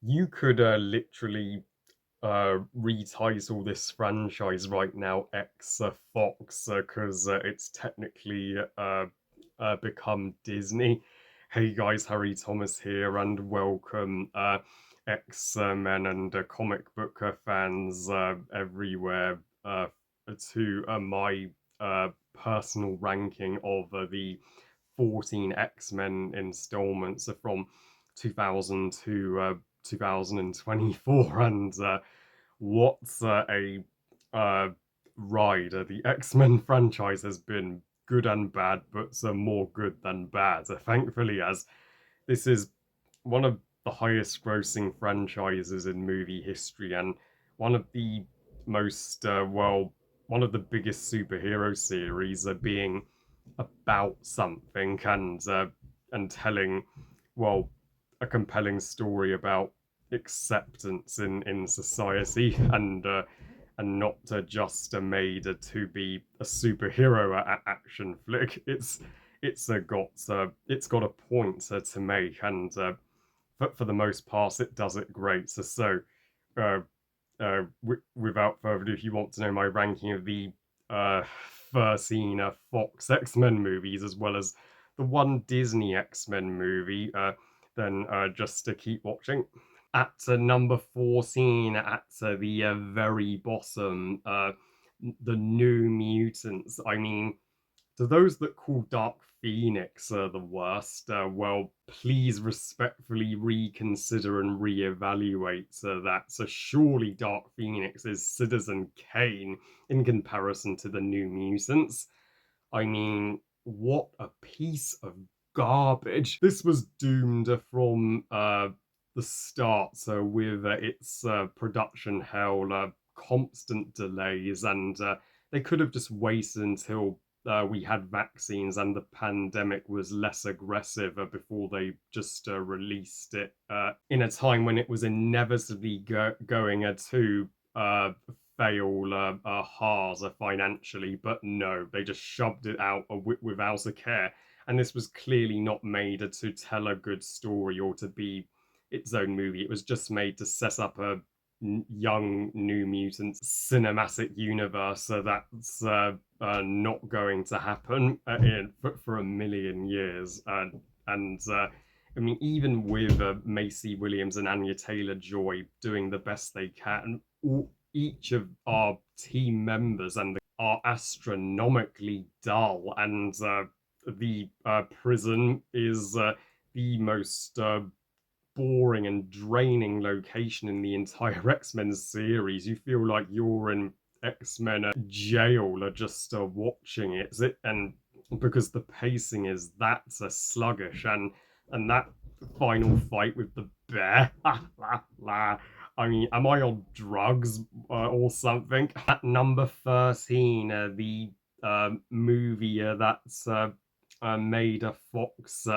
You could literally retitle this franchise right now X Fox because it's technically become Disney. Hey guys, Harry Thomas here, and welcome X-Men and comic book fans everywhere to my personal ranking of the 14 X-Men installments from 2000 to 2024, and what a uh, ride the X-Men franchise has been. Good and bad, but more good than bad, thankfully, as this is one of the highest grossing franchises in movie history, and one of the most one of the biggest superhero series being about something, and telling, well, a compelling story about acceptance in society, and not just made to be a superhero action flick. It's got a point to make, and for the most part, it does it great. Uh, without further ado, if you want to know my ranking of the uh, 13 Fox X-Men movies, as well as the one Disney X-Men movie, then just to keep watching. At number 14, at the very bottom, the New Mutants. I mean, to those that call Dark Phoenix the worst, well, please respectfully reconsider and reevaluate that. So surely Dark Phoenix is Citizen Kane in comparison to the New Mutants. I mean, what a piece of garbage. This was doomed from the start, so with its production hell, constant delays, and they could have just waited until we had vaccines and the pandemic was less aggressive before they just released it in a time when it was inevitably going to fail hard financially. But no, they just shoved it out without a care. And this was clearly not made to tell a good story or to be its own movie. It was just made to set up a young New Mutants cinematic universe that's not going to happen for a million years. And I mean, even with Macy Williams and Anya Taylor-Joy doing the best they can, each of our team members and are astronomically dull, and the prison is the most boring and draining location in the entire X-Men series. You feel like you're in X-Men jail just watching it, and because the pacing is that sluggish, and that final fight with the bear. I mean, am I on drugs or something? At number 13, the movie that's made a Fox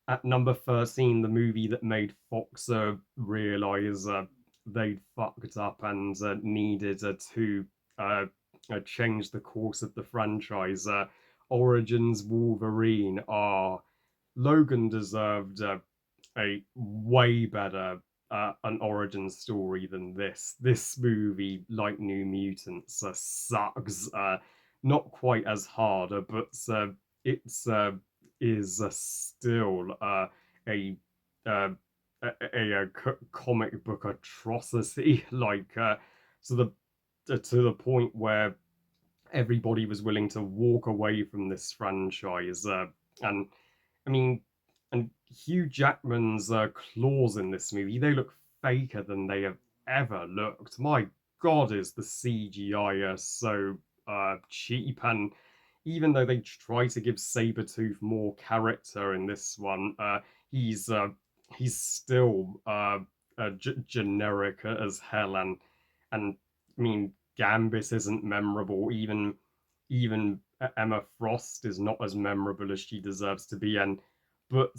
at number 13, the movie that made Fox realize they'd fucked up and needed to change the course of the franchise. Origins Wolverine. Logan deserved a way better an origin story than this. This movie, like New Mutants, sucks. Not quite as hard, but it's is still a uh, a comic book atrocity, like to the point where everybody was willing to walk away from this franchise. And I mean, and Hugh Jackman's claws in this movie, they look faker than they have ever looked. My God, is the CGI so cheap. And even though they try to give Sabretooth more character in this one, he's he's still generic as hell. And I mean, Gambit isn't memorable. Even Emma Frost is not as memorable as she deserves to be. And but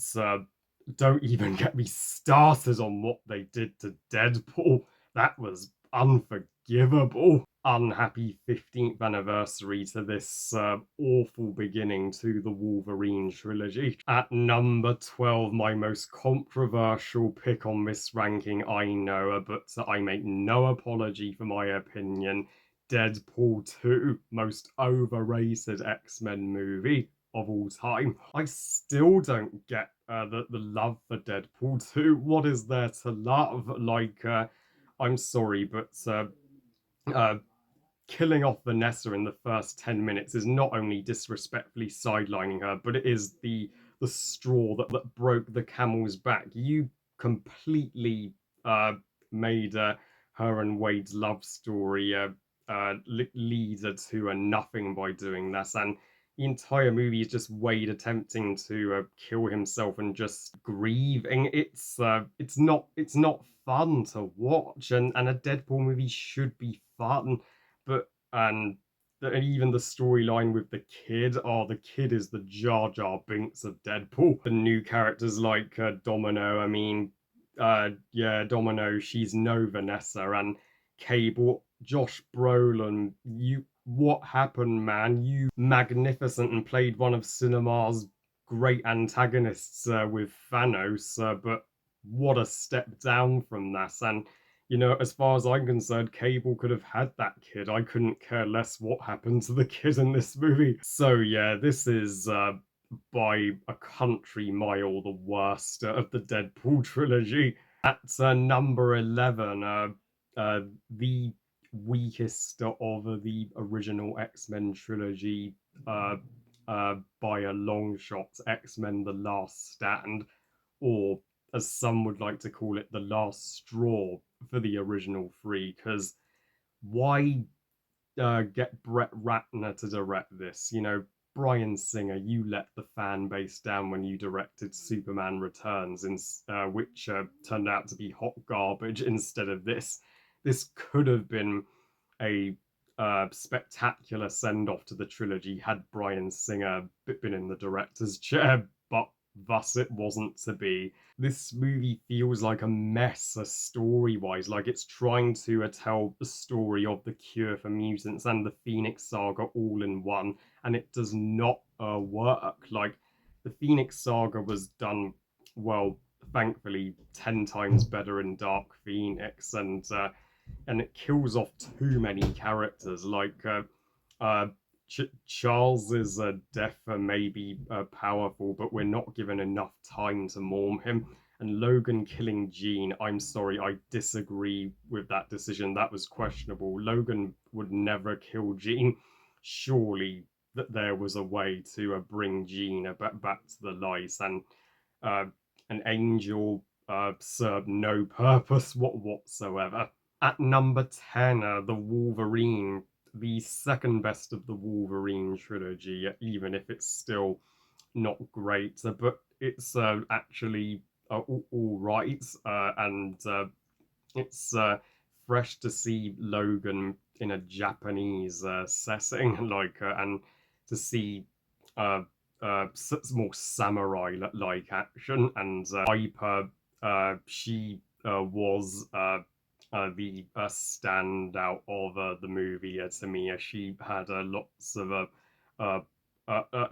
don't even get me started on what they did to Deadpool. That was unforgivable. unhappy 15th anniversary to this awful beginning to the Wolverine trilogy. At number 12, my most controversial pick on this ranking, I know, but I make no apology for my opinion. Deadpool 2, most overrated X-Men movie of all time. I still don't get the love for Deadpool 2. What is there to love? Like, I'm sorry, but uh, killing off Vanessa in the first 10 minutes is not only disrespectfully sidelining her, but it is the straw that broke the camel's back. You completely uh, made her and Wade's love story leader to a nothing by doing this. And the entire movie is just Wade attempting to kill himself and just grieving. It's not fun to watch, and a Deadpool movie should be fun, but and even the storyline with the kid. Oh, the kid is the Jar Jar Binks of Deadpool. The new characters like Domino. I mean, yeah, Domino. She's no Vanessa, and Cable. Josh Brolin. What happened, man? You magnificent and played one of cinema's great antagonists with Thanos, but what a step down from that. And as far as I'm concerned, Cable could have had that kid. I couldn't care less what happened to the kid in this movie. So yeah, this is by a country mile the worst of the Deadpool trilogy. At number 11, the weakest of the original X-Men trilogy, uh, by a long shot, X-Men: The Last Stand, or as some would like to call it, the last straw for the original three. Because why get Brett Ratner to direct this? Bryan Singer, you let the fan base down when you directed Superman Returns, which turned out to be hot garbage instead of this. This could have been a spectacular send off to the trilogy had Bryan Singer been in the director's chair, but thus it wasn't to be. This movie feels like a mess story wise, like it's trying to tell the story of the cure for mutants and the Phoenix Saga all in one, and it does not work. Like, the Phoenix Saga was done, well, thankfully 10 times better in Dark Phoenix, and it kills off too many characters. Like, uh, Charles's death may be powerful, but we're not given enough time to mourn him. And Logan killing Jean, I'm sorry, I disagree with that decision. That was questionable. Logan would never kill Jean. Surely that there was a way to bring Jean back to the light, and uh, an angel served no purpose whatsoever. At number 10, the Wolverine, the second best of the Wolverine trilogy, even if it's still not great, but it's actually all right, and it's fresh to see Logan in a Japanese setting, like, and to see uh, more samurai-like action. And Piper, she was the standout of the movie to me. She had lots of uh,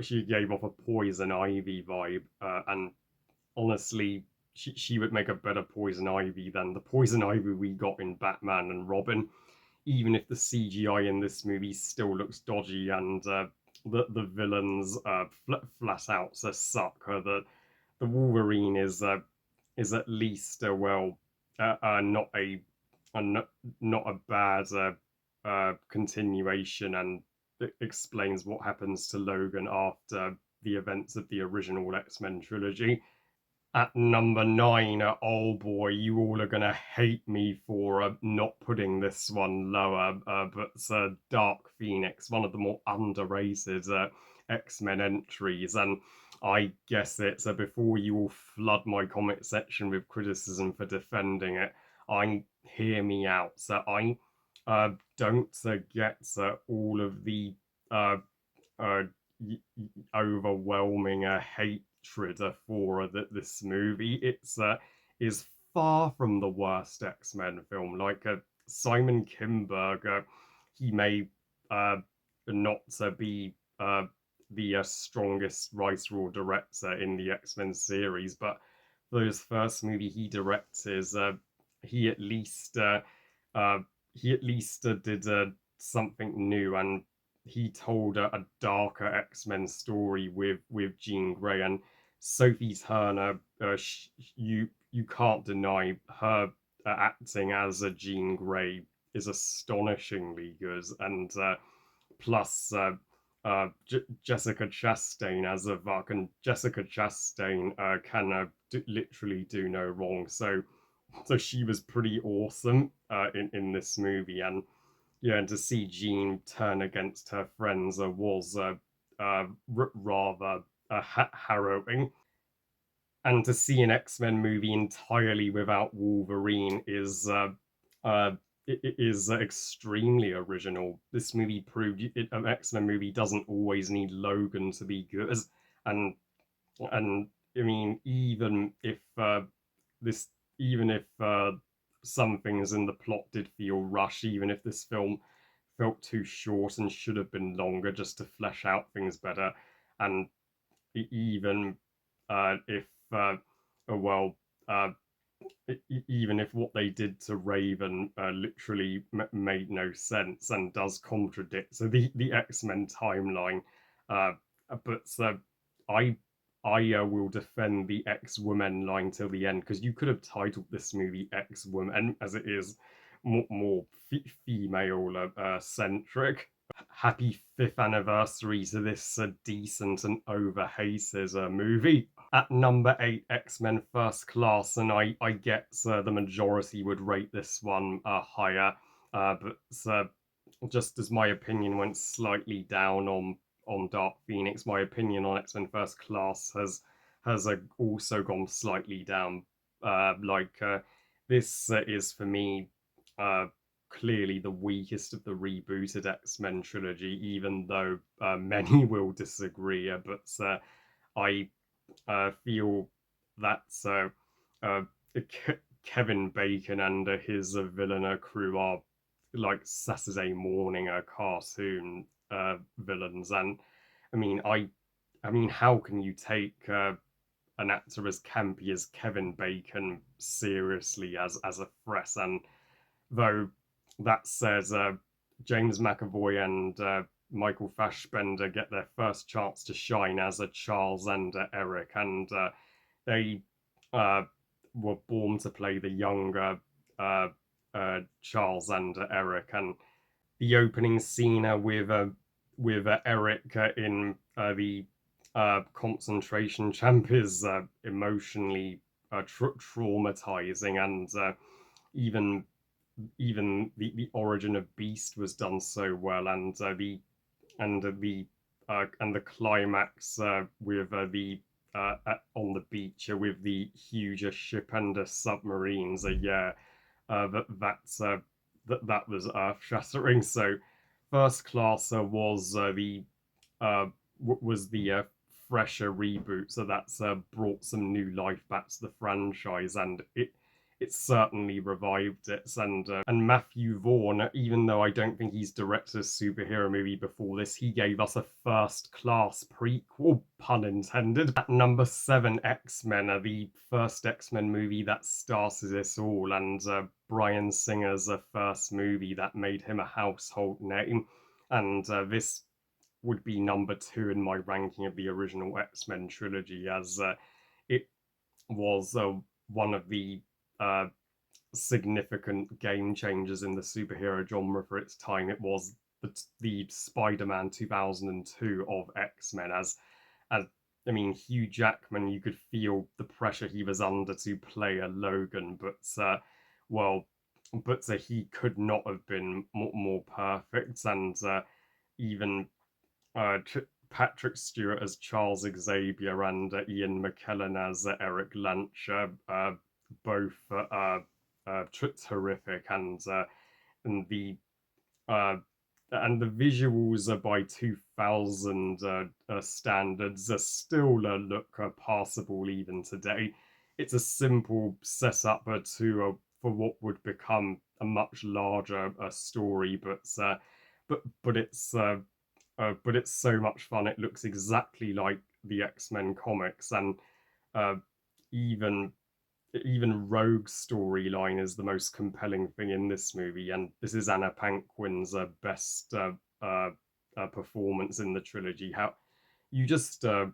she gave off a Poison Ivy vibe, and honestly, she would make a better Poison Ivy than the Poison Ivy we got in Batman and Robin. Even if the CGI in this movie still looks dodgy, and the villains flat out suck. The Wolverine is at least not not a bad continuation, and it explains what happens to Logan after the events of the original X-Men trilogy. At number 9, oh boy, you all are gonna hate me for not putting this one lower, but Dark Phoenix, one of the more underrated X-Men entries, and I guess it's before you all flood my comment section with criticism for defending it, I hear me out. So I don't get all of the uh, uh, overwhelming hatred for this movie. It's is far from the worst X-Men film. Like, Simon Kinberg he may uh, not be the strongest writer or director in the X-Men series, but for his first movie he directed, he at least uh, did something new, and he told a darker X-Men story with Jean Grey and Sophie Turner. You can't deny her acting as a Jean Grey is astonishingly good, and plus Jessica Chastain as a Vuk, and Jessica Chastain can literally do no wrong. So she was pretty awesome in this movie, and yeah, and to see Jean turn against her friends was rather harrowing. And to see an X-Men movie entirely without Wolverine uh, is extremely original. This movie proved an X-Men movie doesn't always need Logan to be good, and and I mean this even if some things in the plot did feel rushed, even if this film felt too short and should have been longer just to flesh out things better, and even if well uh, even if what they did to Raven literally made no sense and does contradict so the X Men timeline, uh, but I will defend the X Women line till the end because you could have titled this movie X Women as it is more female centric. Happy fifth anniversary to this decent and overhated movie. At number 8, X-Men First Class, and I get the majority would rate this one higher, but just as my opinion went slightly down on Dark Phoenix, my opinion on X-Men First Class has also gone slightly down. This is for me uh, clearly the weakest of the rebooted X-Men trilogy, even though many will disagree. But I feel that uh, Kevin Bacon and his villain crew are like Saturday morning cartoon villains, and I mean, I mean, how can you take an actor as campy as Kevin Bacon seriously as a threat? And though that says James McAvoy and Michael Fassbender get their first chance to shine as a Charles and Eric, and they uh, were born to play the younger uh, Charles and Eric, and the opening scene with Eric in the concentration camp is emotionally traumatizing, and even the origin of Beast was done so well, and the climax with the on the beach with the huge ship and submarines. Yeah, that was earth shattering. So, First Class uh, was the fresher reboot, so that's brought some new life back to the franchise, and it certainly revived it. And Matthew Vaughn, even though I don't think he's directed a superhero movie before this, he gave us a First Class prequel, pun intended. At number 7, X-Men, the first X-Men movie that started it all, and Bryan Singer's first movie that made him a household name. And this would be number 2 in my ranking of the original X-Men trilogy, as it was one of the uh, significant game changers in the superhero genre for its time. It was the Spider-Man 2002 of X-Men, as I mean, Hugh Jackman, you could feel the pressure he was under to play a Logan, but well, but he could not have been more perfect, and even Patrick Stewart as Charles Xavier and Ian McKellen as Eric Lancher, both terrific, and the uh, the visuals by 2000 standards still look passable even today. It's a simple setup to for what would become a much larger story, but but it's so much fun. It looks exactly like the X-Men comics, and uh, even even Rogue's storyline is the most compelling thing in this movie, and this is Anna Paquin's best performance in the trilogy. How you just uh,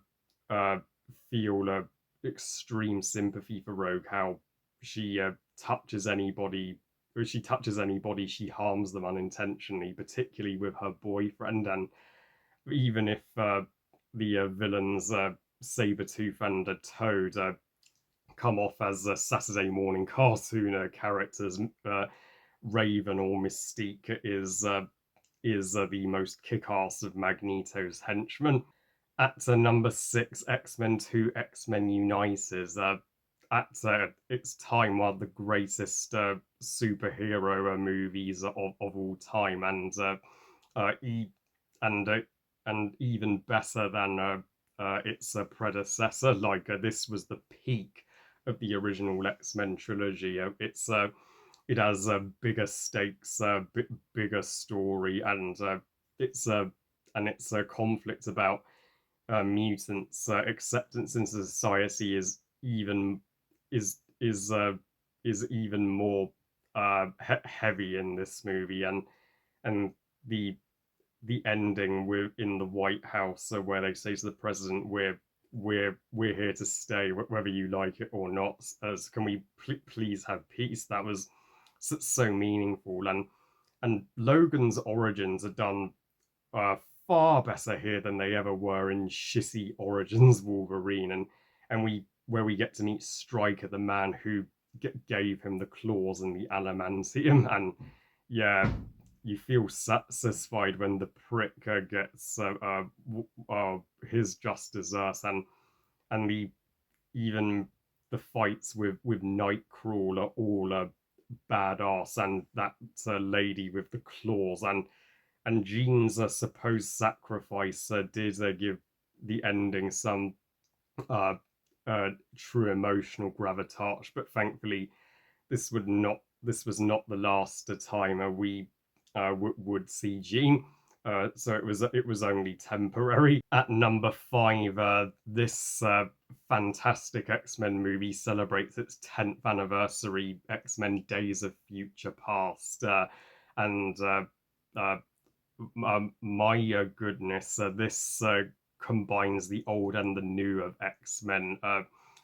feel extreme sympathy for Rogue. How she touches anybody. If she touches anybody, she harms them unintentionally, particularly with her boyfriend. And even if the villains, Sabretooth and Toad, come off as Saturday morning cartoon characters, Raven or Mystique is the most kick-ass of Magneto's henchmen. At number 6, X-Men 2, X-Men United. At its time, one of the greatest superhero movies of all time, uh, e- and uh, and even better than its predecessor. Like this was the peak of the original X-Men trilogy. It has bigger stakes, bigger story, it's a it's a conflict about mutants. Acceptance in society is is even more heavy in this movie, and the the ending with in the White House, so where they say to the president, we're here to stay, whether you like it or not. As can we please have peace? That was so meaningful, and Logan's origins are done uh, far better here than they ever were in shitty Origins Wolverine, and we where we get to meet Stryker, the man who gave him the claws and the adamantium, and yeah, you feel satisfied when the prick gets his just desserts, and the even the fights with Nightcrawler are all badass, and that lady with the claws, and Jean's supposed sacrifice did give the ending some uh, true emotional gravitas, but thankfully this was not the last time we would see Jean. So it was only temporary. At number 5, this fantastic X-Men movie celebrates its 10th anniversary. X-Men: Days of Future Past, and uh, my goodness, this combines the old and the new of X-Men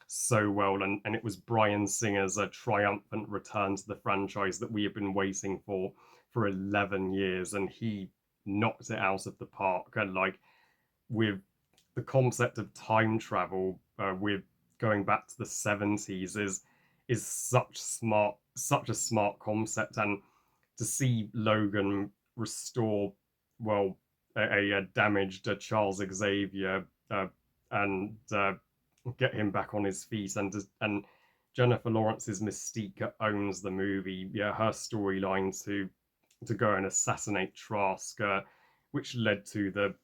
so well, and it was Bryan Singer's triumphant return to the franchise that we have been waiting for 11 years, and he knocked it out of the park. And like with the concept of time travel, with going back to the 70s is such a smart concept, and to see Logan restore, well, a damaged Charles Xavier, and get him back on his feet, and Jennifer Lawrence's Mystique owns the movie. Yeah, her storyline to go and assassinate Trask, which led to the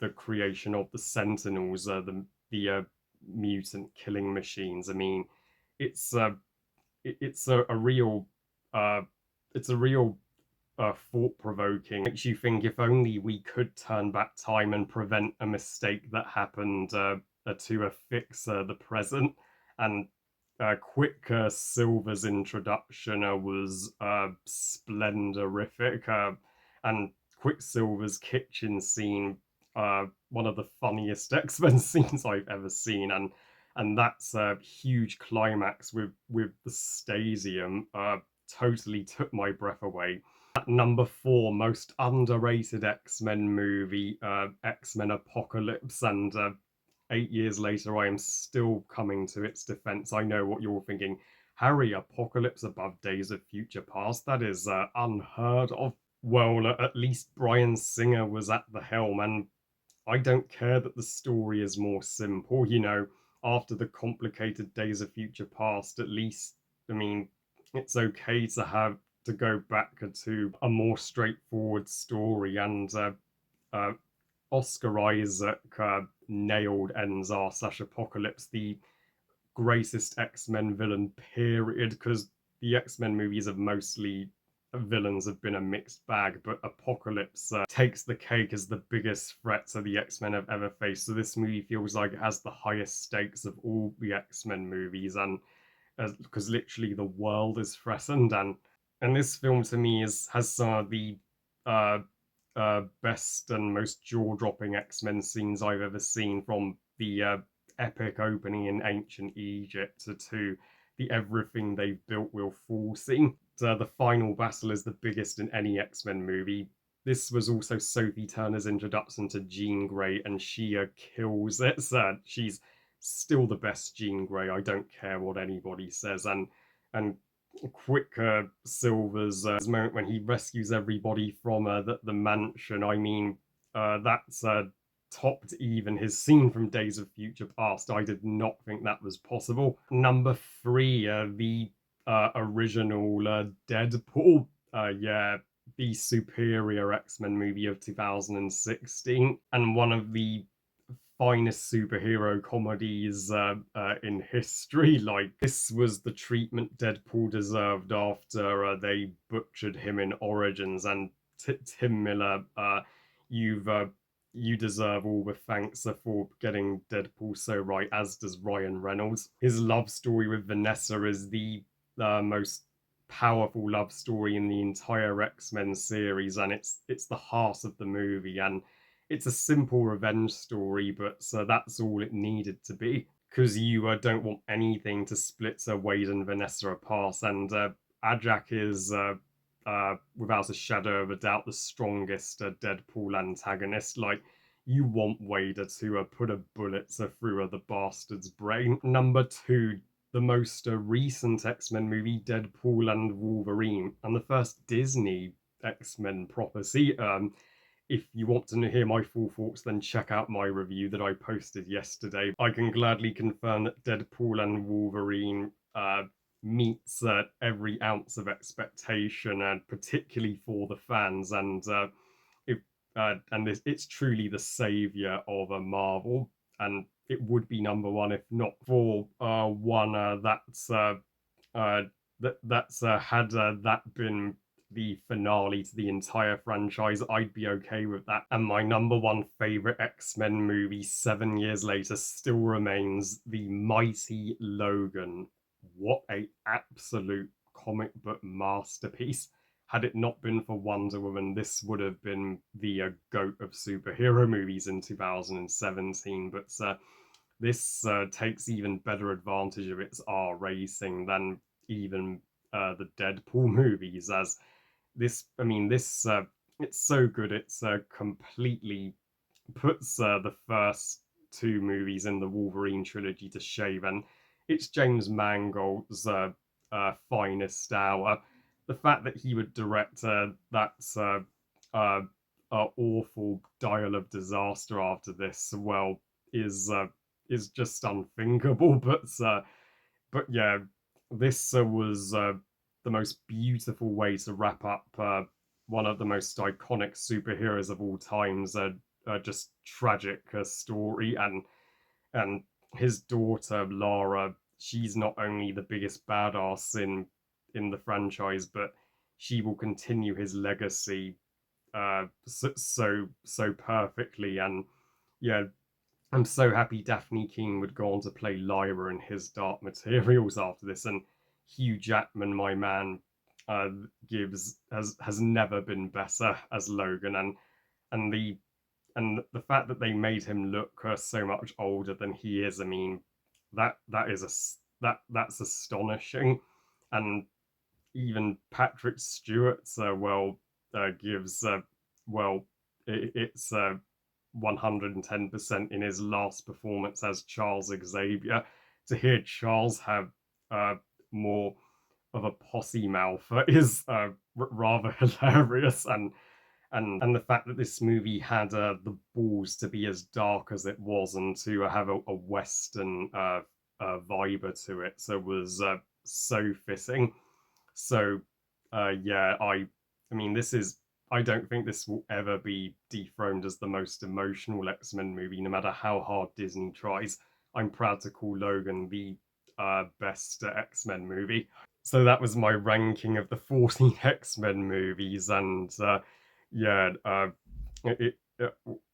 creation of the Sentinels, the mutant killing machines. I mean, it's it's a real uh, it's a real thought provoking. Makes you think if only we could turn back time and prevent a mistake that happened to fix the present. And Quicksilver's introduction was splendorific, and Quicksilver's kitchen scene, one of the funniest X-Men scenes I've ever seen, and that's a huge climax with the stasium totally took my breath away. At number 4, most underrated X-Men movie, X-Men Apocalypse, and 8 years later, I am still coming to its defense. I know what you're thinking. Harry, Apocalypse above Days of Future Past? That is unheard of. Well, at least Bryan Singer was at the helm, and I don't care that the story is more simple. After the complicated Days of Future Past, at least, I mean, it's okay to have to go back to a more straightforward story, and uh, Oscar Isaac nailed Enzar/Apocalypse, the greatest X-Men villain, period, because the X-Men movies have mostly villains have been a mixed bag, but Apocalypse takes the cake as the biggest threat to the X-Men have ever faced. So this movie feels like it has the highest stakes of all the X-Men movies, and because literally the world is threatened, and this film to me has some of the uh, best and most jaw-dropping X-Men scenes I've ever seen, from the epic opening in ancient Egypt to the everything they've built will fall scene. The final battle is the biggest in any X-Men movie. This was also Sophie Turner's introduction to Jean Grey, and she kills it. So she's still the best Jean Grey. I don't care what anybody says. And Quicksilver's moment when he rescues everybody from the mansion. I mean, that's topped even his scene from Days of Future Past. I did not think that was possible. Number three, the original Deadpool. Yeah, the superior X-Men movie of 2016, and one of the finest superhero comedies in history. Like, this was the treatment Deadpool deserved after they butchered him in Origins. And Tim Miller, you deserve all the thanks for getting Deadpool so right, as does Ryan Reynolds. His love story with Vanessa is the most powerful love story in the entire X-Men series, and it's the heart of the movie. And it's a simple revenge story, but that's all it needed to be, because you don't want anything to split Wade and Vanessa apart. And Ajak is, without a shadow of a doubt, the strongest Deadpool antagonist. Like, you want Wade to put a bullet through the bastard's brain. Number two, the most recent X-Men movie, Deadpool and Wolverine, and the first Disney X-Men property. If you want to hear my full thoughts, then check out my review that I posted yesterday. I can gladly confirm that Deadpool and Wolverine meets every ounce of expectation, and particularly for the fans. And if and it's truly the savior of a Marvel, and it would be number one if not for one uh, that's had that been the finale to the entire franchise, I'd be okay with that. And my number one favorite X-Men movie 7 years later still remains the mighty Logan. What a absolute comic book masterpiece. Had it not been for Wonder Woman, this would have been the goat of superhero movies in 2017. But this takes even better advantage of its R racing than even the Deadpool movies, as this it's so good. It's completely puts the first two movies in the Wolverine trilogy to shame, and it's James Mangold's finest hour. The fact that he would direct that uh, awful Dial of Disaster after this, well, is uh, is just unthinkable. But yeah, this was the most beautiful way to wrap up one of the most iconic superheroes of all times. Just tragic story, and his daughter Lara. She's not only the biggest badass in the franchise, but she will continue his legacy so perfectly. And yeah, I'm so happy Daphne Keane would go on to play Lyra in his Dark Materials after this, and Hugh Jackman, my man, gives has never been better as Logan, and the fact that they made him look so much older than he is. I mean, that is that's astonishing. And even Patrick Stewart, gives well, it's 110% in his last performance as Charles Xavier. To hear Charles have uh, more of a posse mouth is rather hilarious. And the fact that this movie had the balls to be as dark as it was, and to have a Western vibe to it, so was so fitting. So yeah, I mean, this is, I don't think this will ever be dethroned as the most emotional X-Men movie, no matter how hard Disney tries. I'm proud to call Logan the best X-Men movie. so that was my ranking of the 14 X-Men movies, and yeah,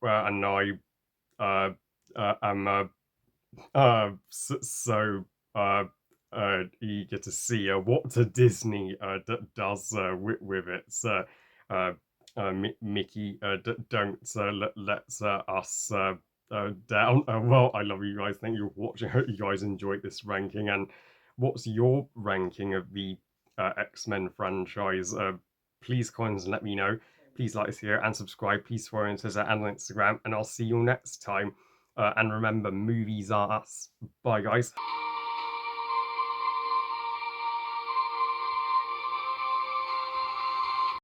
and I uh, am so eager to see what Disney does with it. So, Mickey, don't let us down. Well, I love you guys. Thank you for watching. I hope you guys enjoyed this ranking. And what's your ranking of the X-Men franchise? Please comment and let me know. Please like this video and subscribe. Please follow on Twitter and on Instagram. And I'll see you next time. And remember, movies are us. Bye, guys.